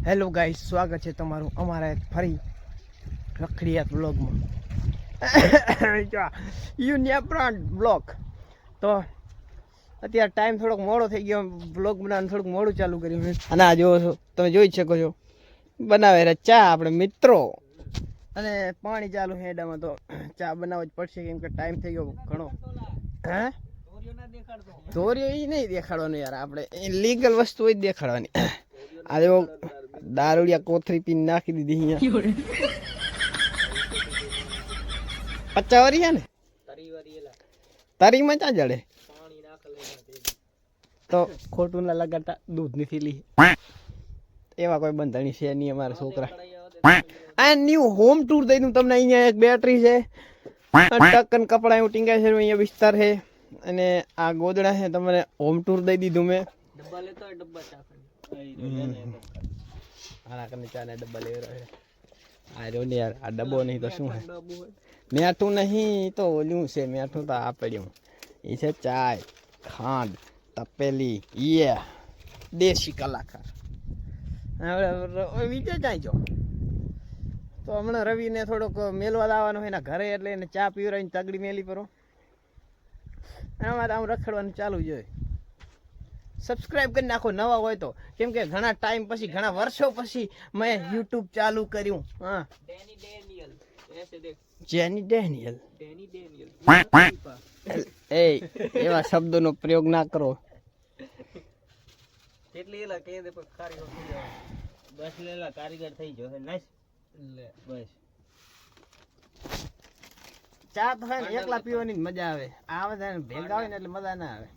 Hello guys, સ્વાગત છે તમારું અમારા ફરી રખડિયાત વ્લોગમાં. યુનિયા બ્રાન્ડ બ્લોગ. તો અત્યારે ટાઈમ થોડોક મોડો થઈ ગયો, બ્લોગ બનાવવાનું થોડુંક મોડું ચાલુ કર્યું છે. અને આ જોવો છો, તમે જોઈ શકો છો, બનાવે રે ચા આપણે મિત્રો. અને પાણી ચાલુ છે એડામાં, તો ચા બનાવવો જ પડશે કેમ કે ટાઈમ થઈ ગયો ઘણો. હે ધોર્યો એ નહીં દેખાડવાનું યાર, આપણે લીગલ વસ્તુ જ દેખાડવાની. આ જો દારૂડિયા કોથરી પીને નાખી દીધી અહીંયા. 50 વારી છે ને, તરીમાં ચા જડે તો ખોટું ના લગાડતા દૂધ ની થેલી. એવા કોઈ બંધાણી છે નહીં અમારા છોકરા. આ ન્યુ હોમ ટૂર દઈ દઉં તમને. અહીંયા એક બેટરી છે, ટકન કપડા એવું ટીંગાય છે, અહીંયા વિસ્તાર છે, અને આ ગોદડા છે. તમને હોમ ટૂર દઈ દીધું મેં. ડબ્બા લેતા ડબ્બા ચા આના કરીને ચા ના ડબ્બા લેવા રહ્યો. આ જો ને યાર, આ ડબ્બો નહીં તો શું છે? મેઠું નહીં તો ઓલું છે, મેઠું તો આ પડ્યું. એ છે ચાય, ખાંડ, તપેલી, દેશી કલાકાર. હવે વિજય જાય જો તો હમણાં રવિને થોડોક મેલવા લાવવાનો હોય એના ઘરે, એટલે એને ચા પીવરાઈને તગડી મેલી પરો. આમાં આમ રખડવાનું ચાલુ જોઈએ. સબસ્ક્રાઇબ કરી નાખો નવા હોય તો, કેમ કે ઘણા ટાઈમ પછી, ઘણા વર્ષો પછી મેં યુટ્યુબ ચાલુ કર્યું. હા, જેની ડેનિયલ એ એવા શબ્દોનો પ્રયોગ ના કરો. કેટલી એલા કહે દે પણ કારીગર થઈ જાવ. બસ લેલા કારીગર થઈ જો હે નાઈસ લે બસ. ચા તો હે ને એકલા પીવાની જ મજા આવે. આવે ને ભેગા આવે ને એટલે મજા ના આવે.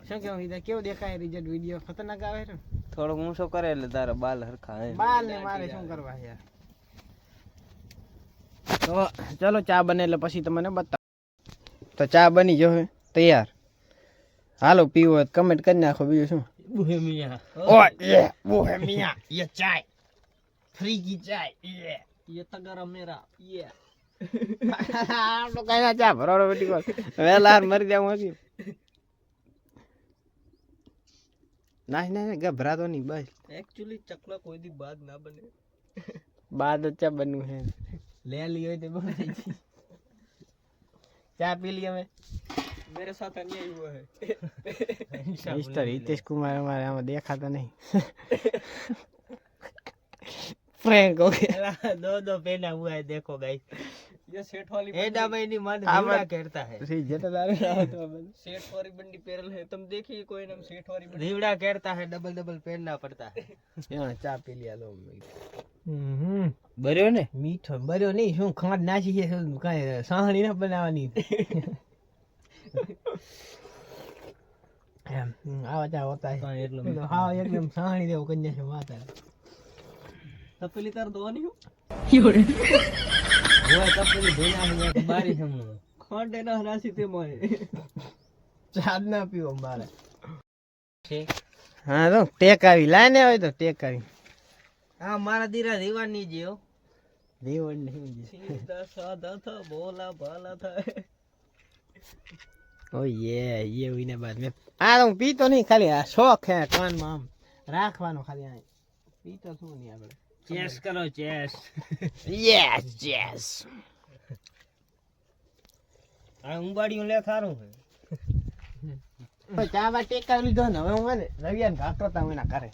શું કેવું હીધા, કેવું દેખાય રિઝલ્ટ? વિડિયો ખતરનાક આવે છે. થોડોક ઊંચો કરે એટલે તારા બાલ હરખા હે. બાલ ને મારે શું કરવા યાર. તો ચલો ચા બને એટલે પછી તમને બતાવો. તો ચા બની જો હે તૈયાર. હાલો પીવો હોય કમેન્ટ કરી નાખો. બીજું શું? બોહેમિયા ઓ યે બોહેમિયા, યે ચાય ફ્રી કી ચાય, યે તગરા મેરા યે. તો કઈ ચા ભરાડો બેટી કોલ વેલા મરી જાવ હતી. ના ગભરાતો નહીં બસ. એકચ્યુઅલી ચકલા કોઈ દી બાદ ના બને. બાદ ચા બનવું હે. ले ली હોય તો બહુ થઈ ગઈ. ચા પી લી અમે. मेरे साथ अन्याय हुआ है. मिस्टर हितेश कुमार हमारे यहाँ देखा नहीं. प्रैंक हो गया. दो पहना हुआ है, देखो गाइस. ये सेठ वाली एडा भाई ની માન રીવડા કહેતા है. सी जटदार सेठ वाली बंडी पेरल है, तुम देखिए कोई नाम सेठ वाली बंडी રીવડા કહેતા है, डबल डबल पहनना पड़ता है. यहाँ ચા પી लिया लो. બર્યો ને મીઠો બર્યો નહીં, શું ખાંડ નાખી છે, શું કાંઈ સાહણી ના બનાવવાની. એમ આવા ચા હોતા હા એટલો હા એકદમ સાહણી દેવું કન્યા છે માતા. તપેલી તાર ધોવાની હું યોરે હોય તપેલી ધોઈ નાખી બારી સમનો ખાંડ એના રાશી તે મોય ચા ના પીવો મારે. હા તો ટેક આવી લાઈને હોય તો ટેક આવી. હા મારા દીરા દીવાની જેવો દેવડ નહીં સીધા સાદા થા ભોલા ભાલા થા. ઓ ये हुई बात में आ तो पीतो नहीं, खाली शौक है कान में आम રાખવાનો ખાલી. આ પીતો શું નહીં આપણે. ચેસ કરો ચેસ. Yes yes. આ ઉંબાડીઓ લે થારું છે. ચા બા ટેકા લીધો ને હવે હું ને રવિયાન ઘા કરતા હું એના કરે.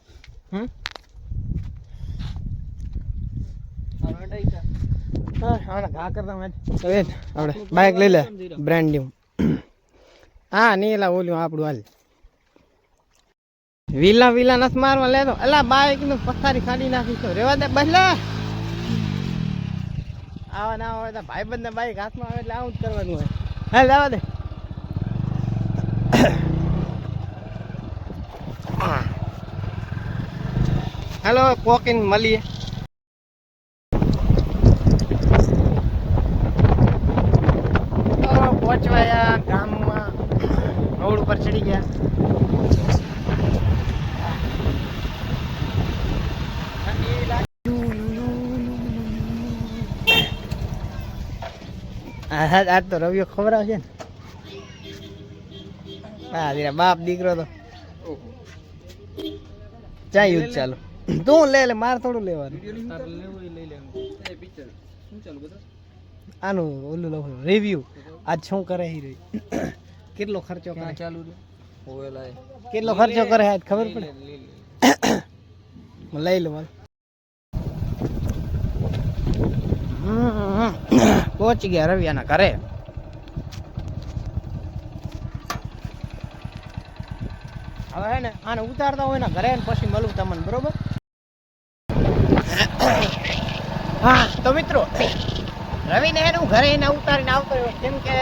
હા આના ઘા કરતા હું હવે આપણે બાઇક લઈ લે બ્રાન્ડ ન્યુ. હા નહીં એલા ઓલું આપણું હાલ વિલા નથી મારવા લેતો. અલા બાઈક નું પથારી ખાડી નાખી તો રેવા દે બસલા. આવા ના હોય તો ભાઈ બંધ બાઈક હાથમાં આવે એટલે આવું જ કરવાનું હોય. હા લેવા દે. હેલો કોકીન મળીએ. પહોંચવાયા ગામમાં, રોડ ઉપર ચડી ગયા. આજ તો રવિયો ખબર આવશે ને. હા બાપ દીકરો તો ચા યુદ્ધ ચાલુ. તું લે લે, મારે થોડું લેવાનું. આનું ઓલું લખો રિવ્યુ. આજ શું કરે હી રહી, કેટલો ખર્ચો કરે, ચાલુ રે કેટલો ખર્ચો કરે આજ ખબર પડે. લઈ લો. પહોંચી ગયા રવિયાના ઘરે. હવે હે ને આને ઉતારતા હોય ને ઘરે ને પછી મળું તમને, બરોબર? હા તો મિત્રો, રવિને હે ને હું ઘરે એને ઉતારીને આવતો રહ્યો, કેમ કે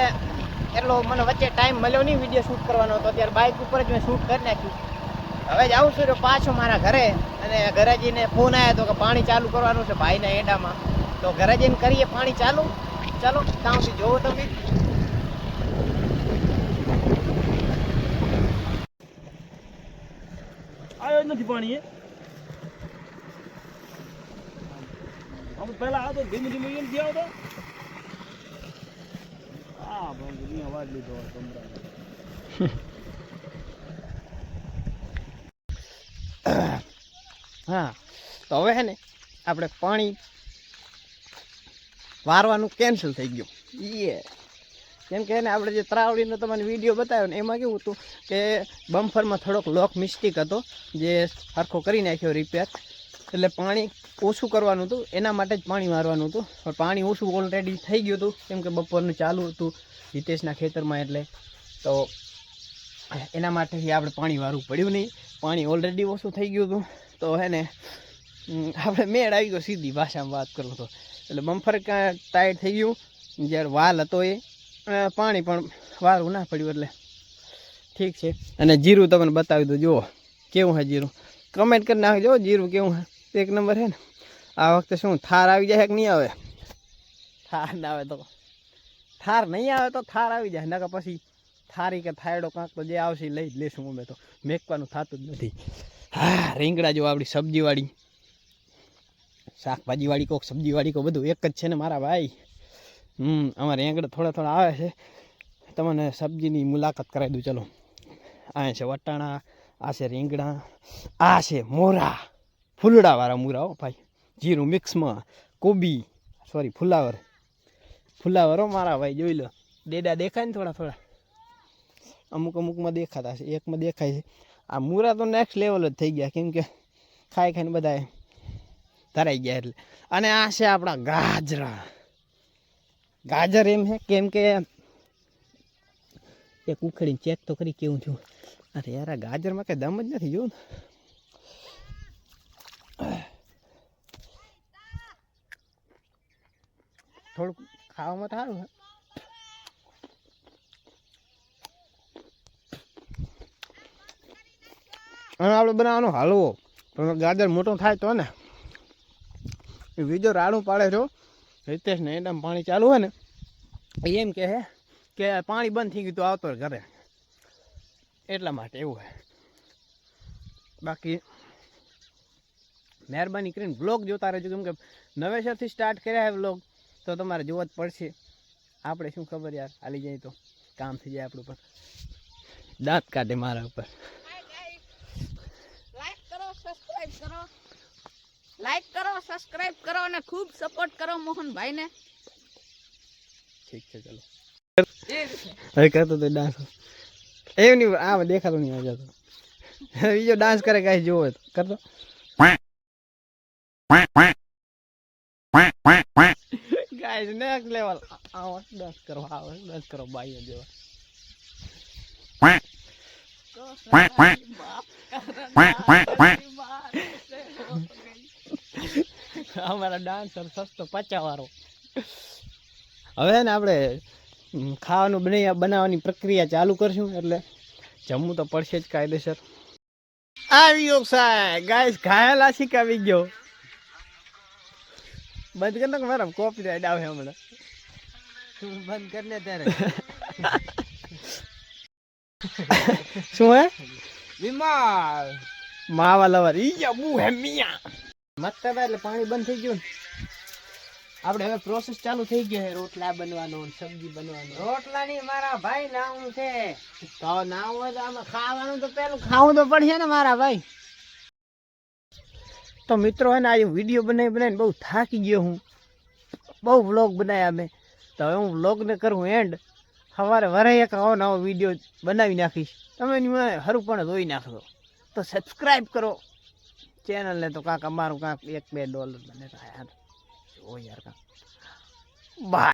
એટલો મને વચ્ચે ટાઈમ મળ્યો નહીં વિડીયો શૂટ કરવાનો હતો. ત્યારે બાઇક ઉપર જ મેં શૂટ કરી નાખ્યું. હવે જ આવું છું પાછો મારા ઘરે, અને ઘરે જઈને ફોન આવ્યો હતો કે પાણી ચાલુ કરવાનું છે ભાઈના એડામાં. તો ઘરે જઈને કરીએ પાણી ચાલુ. ચાલો ત્યાં સુધી જોવો તમે. આવ્યો જ નથી પાણી. આમ પહેલા આ તો ધીમે ધીમે એમ થયા હતો. હા ભાઈ અવાજ લીધો હા તો હવે હે ને આપણે પાણી વારવાનું કેન્સલ થઈ ગયું. કેમ કે એને આપણે જે ત્રાવડીનો તમને વિડીયો બતાવ્યો ને એમાં કેવું હતું કે બમ્ફરમાં થોડોક લોક મિસ્ટેક હતો, જે સરખો કરી નાખ્યો રિપેર. એટલે પાણી ઓછું કરવાનું હતું, એના માટે જ પાણી મારવાનું હતું. પણ પાણી ઓછું ઓલરેડી થઈ ગયું હતું, કેમ કે બપોરનું ચાલુ હતું હિતેશના ખેતરમાં. એટલે તો એના માટેથી આપણે પાણી વારવું પડ્યું નહીં. પાણી ઓલરેડી ઓછું થઈ ગયું હતું. તો હે ને આપણે મેળ આવી ગયો, સીધી ભાષામાં વાત કરું તો. એટલે બમ્ફર ટાઈટ થઈ ગયું. જ્યારે વાલ હતો એ પાણી પણ વારવું ના પડ્યું, એટલે ઠીક છે. અને જીરું તમને બતાવી દો, જુઓ કેવું છે જીરું. કમેન્ટ કરી નાખજો જીરું કેવું છે. એક નંબર છે ને. આ વખતે શું થાર આવી જાય કે નહીં આવે? થાર ના આવે તો થાર નહીં આવે તો થાર આવી જાય, નકર પછી થારી કે થાયડો કાંક તો જે આવશે એ લઈ જ લેશું અમે. તો મેકવાનું થતું જ નથી. હા રીંગણા જો આપણી સબ્જીવાળી, શાકભાજીવાળી કોક સબ્જીવાળી કો બધું એક જ છે ને મારા ભાઈ. અમારે રીંગણા થોડા થોડા આવે છે. તમને સબ્જીની મુલાકાત કરાવી દઉં. ચલો, આ છે વટાણા, આ છે રીંગણા, આ છે મોરા, ફૂલડાવાળા મૂરા હો ભાઈ. જીરું મિક્સમાં, કોબી સોરી ફુલાવર હો મારા ભાઈ. જોઈ લો, ડેડા દેખાય ને થોડા થોડા, અમુક અમુકમાં દેખાતા છે, એકમાં દેખાય છે. આ મૂરા તો નેક્સ્ટ લેવલ જ થઈ ગયા, કેમ કે ખાઈ ખાઈને બધા ધરાઈ ગયા એટલે. અને આ છે આપણા ગાજરા. ગાજર એમ છે કેમ કે એક ઉખેડીને ચેક તો કરી કેવું થયું. અરે યાર આ ગાજરમાં કંઈ દમ જ નથી. જોયું થોડુંક ખાવામાં સારું છે. અને આપણે બનાવવાનો હલવો. પણ ગાજર મોટો થાય તો ને એ બીજો રાડું પાડે છો હિતેશ ને. એનામાં પાણી ચાલુ હોય ને એમ કહે કે પાણી બંધ થઈ ગયું તો આવતો ઘરે, એટલા માટે એવું છે. બાકી મહેરબાની કરીને બ્લોગ જોતા રહેજો, કેમ કે નવેસરથી સ્ટાર્ટ કર્યા છે બ્લોગ, તો તમારે જોવા જ પડશે. આપણે શું ખબર યાર, હાલી જાય તો કામ થઈ જાય આપણું. પણ દાંત કાઢે મારા ઉપર. લાઈક કરો, સબસ્ક્રાઇબ કરો અને ખૂબ સપોર્ટ કરો મોહનભાઈ ને. ઠીક છે ચલો. હવે કરતો તો ડાન્સ એવું નહીં, આ દેખાતો નહીં આવતો. બીજો ડાન્સ કરે કાંઈ જોવો તો કરતો. Guys next level. આવો ડાન્સ કરો બાઈઓ જેવા. અમારા ડાન્સર સસ્તો 50 વાળો. હવે ને આપણે ખાવાનું બનાવવાની પ્રક્રિયા ચાલુ કરશું, એટલે જમવું તો પડશે જ કાયદેસર. આવી ગયો સાહેબ ગાઈસ, ઘાયલ આશિક આવી ગયો. બંધ કરી નાખ, મારા કોપીરાઈટ આવે હમણાં. તું બંધ કર લે ત્યારે. શું હે? વિમાલ માવા લવર ઈ બુ હે મિયા. મત કરવા એટલે પાણી બંધ થઈ ગયું ને. આપણે હવે પ્રોસેસ ચાલુ થઈ ગયો છે, રોટલા બનવાનો, સબ્જી બનવાનો. રોટલા ની મારા ભાઈ નાવું છે. તો ના હોય તો આમાં ખાવાનું તો પેલું ખાવું તો પડશે ને મારા ભાઈ. તો મિત્રો હે ને આજે વિડીયો બનાવીને બહુ થાકી ગયો હું, બહુ વ્લોગ બનાવ્યા મેં. તો હવે હું વ્લોગને કરું એન્ડ. સવારે વરે એક આવો નવો વિડીયો બનાવી નાખીશ, તમે એની હરું પણ જોઈ નાખજો. તો સબસ્ક્રાઈબ કરો ચેનલને. તો કાંક અમારું કાંક $1-2 બને યાર, જો યાર કાંક બાય.